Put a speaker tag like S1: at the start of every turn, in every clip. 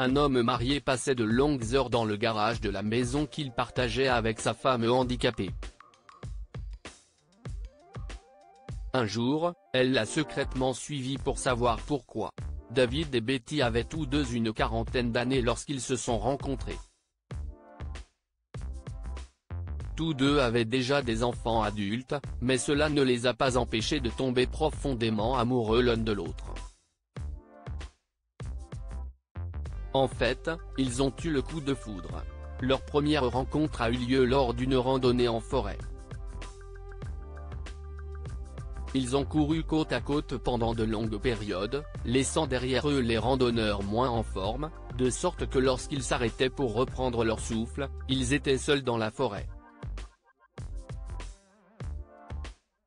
S1: un homme marié passait de longues heures dans le garage de la maison qu'il partageait avec sa femme handicapée. Un jour, elle l'a secrètement suivi pour savoir pourquoi. David et Betty avaient tous deux une quarantaine d'années lorsqu'ils se sont rencontrés. Tous deux avaient déjà des enfants adultes, mais cela ne les a pas empêchés de tomber profondément amoureux l'un de l'autre. En fait, ils ont eu le coup de foudre. Leur première rencontre a eu lieu lors d'une randonnée en forêt. Ils ont couru côte à côte pendant de longues périodes, laissant derrière eux les randonneurs moins en forme, de sorte que lorsqu'ils s'arrêtaient pour reprendre leur souffle, ils étaient seuls dans la forêt.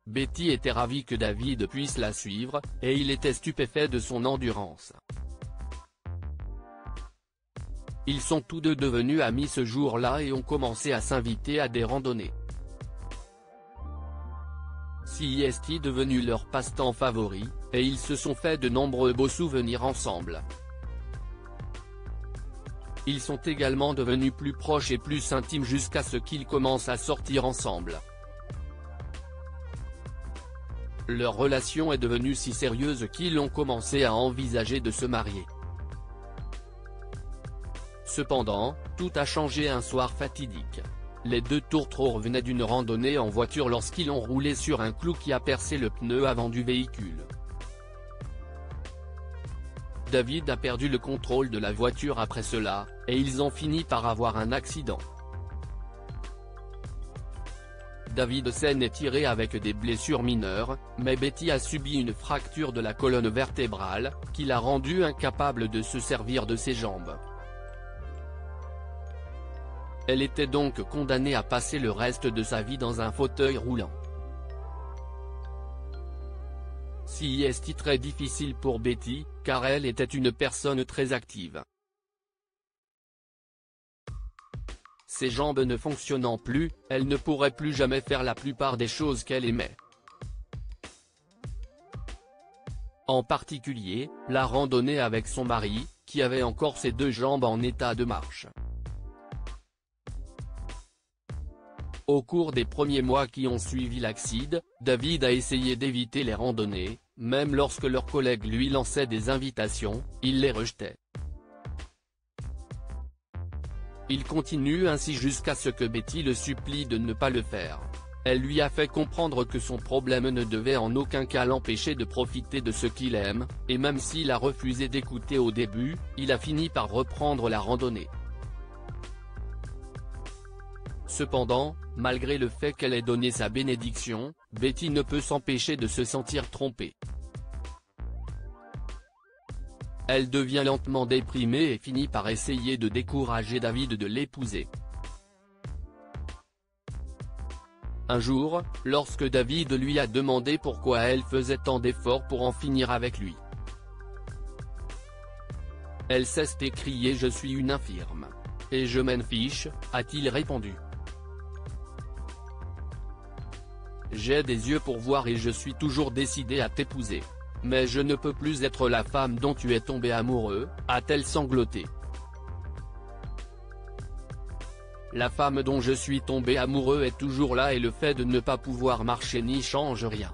S1: Betty était ravie que David puisse la suivre, et il était stupéfait de son endurance. Ils sont tous deux devenus amis ce jour-là et ont commencé à s'inviter à des randonnées. C'est devenu leur passe-temps favori, et ils se sont fait de nombreux beaux souvenirs ensemble. Ils sont également devenus plus proches et plus intimes jusqu'à ce qu'ils commencent à sortir ensemble. Leur relation est devenue si sérieuse qu'ils ont commencé à envisager de se marier. Cependant, tout a changé un soir fatidique. Les deux tourtereaux revenaient d'une randonnée en voiture lorsqu'ils ont roulé sur un clou qui a percé le pneu avant du véhicule. David a perdu le contrôle de la voiture après cela, et ils ont fini par avoir un accident. David s'en est tiré avec des blessures mineures, mais Betty a subi une fracture de la colonne vertébrale, qui l'a rendu incapable de se servir de ses jambes. Elle était donc condamnée à passer le reste de sa vie dans un fauteuil roulant. C'est très difficile pour Betty, car elle était une personne très active. Ses jambes ne fonctionnant plus, elle ne pourrait plus jamais faire la plupart des choses qu'elle aimait. En particulier, la randonnée avec son mari, qui avait encore ses deux jambes en état de marche. Au cours des premiers mois qui ont suivi l'accident, David a essayé d'éviter les randonnées, même lorsque leurs collègues lui lançaient des invitations, il les rejetait. Il continue ainsi jusqu'à ce que Betty le supplie de ne pas le faire. Elle lui a fait comprendre que son problème ne devait en aucun cas l'empêcher de profiter de ce qu'il aime, et même s'il a refusé d'écouter au début, il a fini par reprendre la randonnée. Cependant, malgré le fait qu'elle ait donné sa bénédiction, Betty ne peut s'empêcher de se sentir trompée. Elle devient lentement déprimée et finit par essayer de décourager David de l'épouser. Un jour, lorsque David lui a demandé pourquoi elle faisait tant d'efforts pour en finir avec lui, elle s'est écriée « Je suis une infirme. Et je m'en fiche », a-t-il répondu. J'ai des yeux pour voir et je suis toujours décidé à t'épouser. Mais je ne peux plus être la femme dont tu es tombé amoureux, a-t-elle sangloté. La femme dont je suis tombé amoureux est toujours là et le fait de ne pas pouvoir marcher n'y change rien.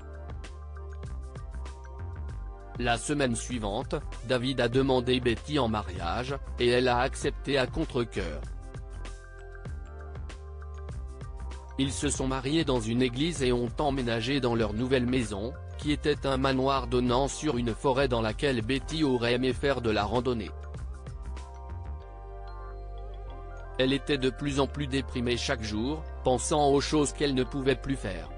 S1: La semaine suivante, David a demandé Betty en mariage, et elle a accepté à contre-cœur. Ils se sont mariés dans une église et ont emménagé dans leur nouvelle maison, qui était un manoir donnant sur une forêt dans laquelle Betty aurait aimé faire de la randonnée. Elle était de plus en plus déprimée chaque jour, pensant aux choses qu'elle ne pouvait plus faire.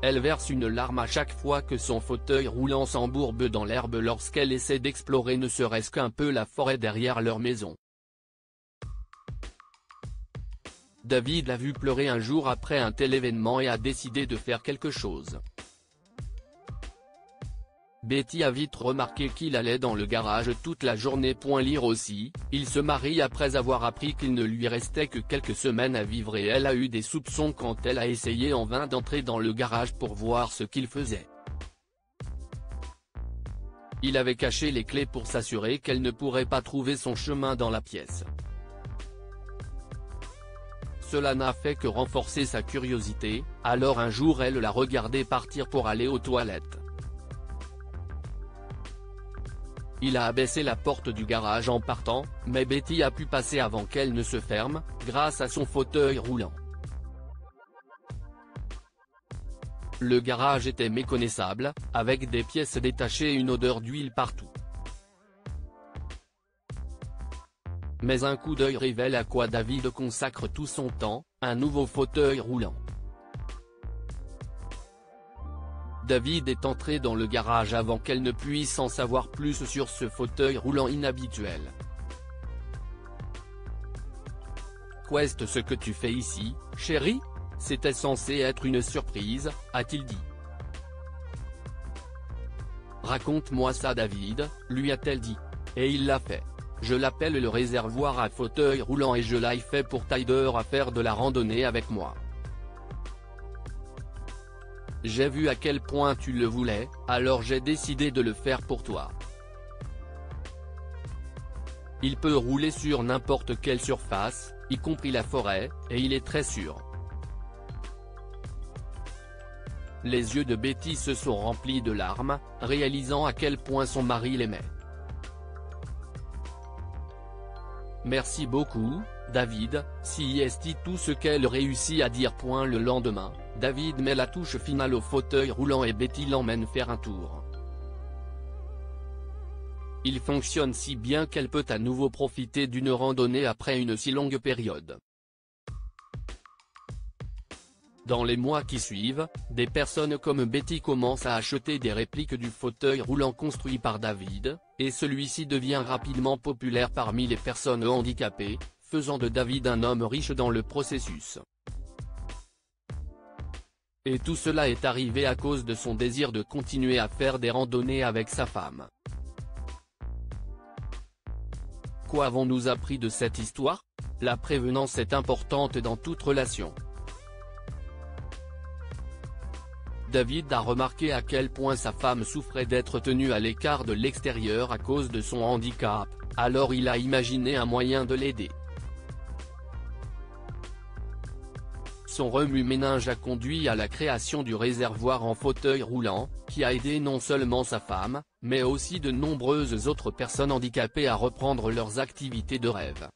S1: Elle verse une larme à chaque fois que son fauteuil roulant s'embourbe dans l'herbe lorsqu'elle essaie d'explorer ne serait-ce qu'un peu la forêt derrière leur maison. David l'a vu pleurer un jour après un tel événement et a décidé de faire quelque chose. Betty a vite remarqué qu'il allait dans le garage toute la journée. Lire aussi, il se marie après avoir appris qu'il ne lui restait que quelques semaines à vivre et elle a eu des soupçons quand elle a essayé en vain d'entrer dans le garage pour voir ce qu'il faisait. Il avait caché les clés pour s'assurer qu'elle ne pourrait pas trouver son chemin dans la pièce. Cela n'a fait que renforcer sa curiosité, alors un jour elle l'a regardé partir pour aller aux toilettes. Il a abaissé la porte du garage en partant, mais Betty a pu passer avant qu'elle ne se ferme, grâce à son fauteuil roulant. Le garage était méconnaissable, avec des pièces détachées et une odeur d'huile partout. Mais un coup d'œil révèle à quoi David consacre tout son temps, un nouveau fauteuil roulant. David est entré dans le garage avant qu'elle ne puisse en savoir plus sur ce fauteuil roulant inhabituel. Qu'est ce que tu fais ici, chérie ? C'était censé être une surprise, a-t-il dit. Raconte-moi ça David, lui a-t-elle dit. Et il l'a fait. Je l'appelle le réservoir à fauteuil roulant et je l'ai fait pour Tyler à faire de la randonnée avec moi. J'ai vu à quel point tu le voulais, alors j'ai décidé de le faire pour toi. Il peut rouler sur n'importe quelle surface, y compris la forêt, et il est très sûr. Les yeux de Betty se sont remplis de larmes, réalisant à quel point son mari l'aimait. Merci beaucoup, David, si est tout ce qu'elle réussit à dire. Le lendemain, David met la touche finale au fauteuil roulant et Betty l'emmène faire un tour. Il fonctionne si bien qu'elle peut à nouveau profiter d'une randonnée après une si longue période. Dans les mois qui suivent, des personnes comme Betty commencent à acheter des répliques du fauteuil roulant construit par David, et celui-ci devient rapidement populaire parmi les personnes handicapées, faisant de David un homme riche dans le processus. Et tout cela est arrivé à cause de son désir de continuer à faire des randonnées avec sa femme. Quoi avons-nous appris de cette histoire ? La prévenance est importante dans toute relation. David a remarqué à quel point sa femme souffrait d'être tenue à l'écart de l'extérieur à cause de son handicap, alors il a imaginé un moyen de l'aider. Son remue-ménage a conduit à la création du réservoir en fauteuil roulant, qui a aidé non seulement sa femme, mais aussi de nombreuses autres personnes handicapées à reprendre leurs activités de rêve.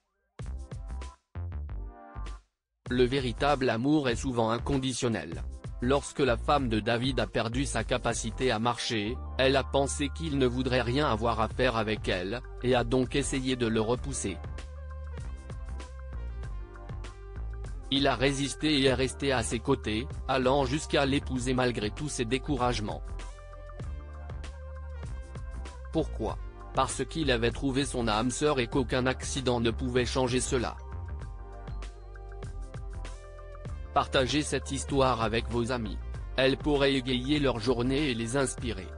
S1: Le véritable amour est souvent inconditionnel. Lorsque la femme de David a perdu sa capacité à marcher, elle a pensé qu'il ne voudrait rien avoir à faire avec elle, et a donc essayé de le repousser. Il a résisté et est resté à ses côtés, allant jusqu'à l'épouser malgré tous ses découragements. Pourquoi ? Parce qu'il avait trouvé son âme sœur et qu'aucun accident ne pouvait changer cela. Partagez cette histoire avec vos amis. Elle pourrait égayer leur journée et les inspirer.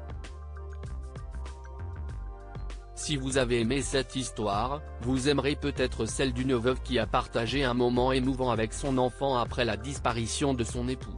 S1: Si vous avez aimé cette histoire, vous aimerez peut-être celle d'une veuve qui a partagé un moment émouvant avec son enfant après la disparition de son époux.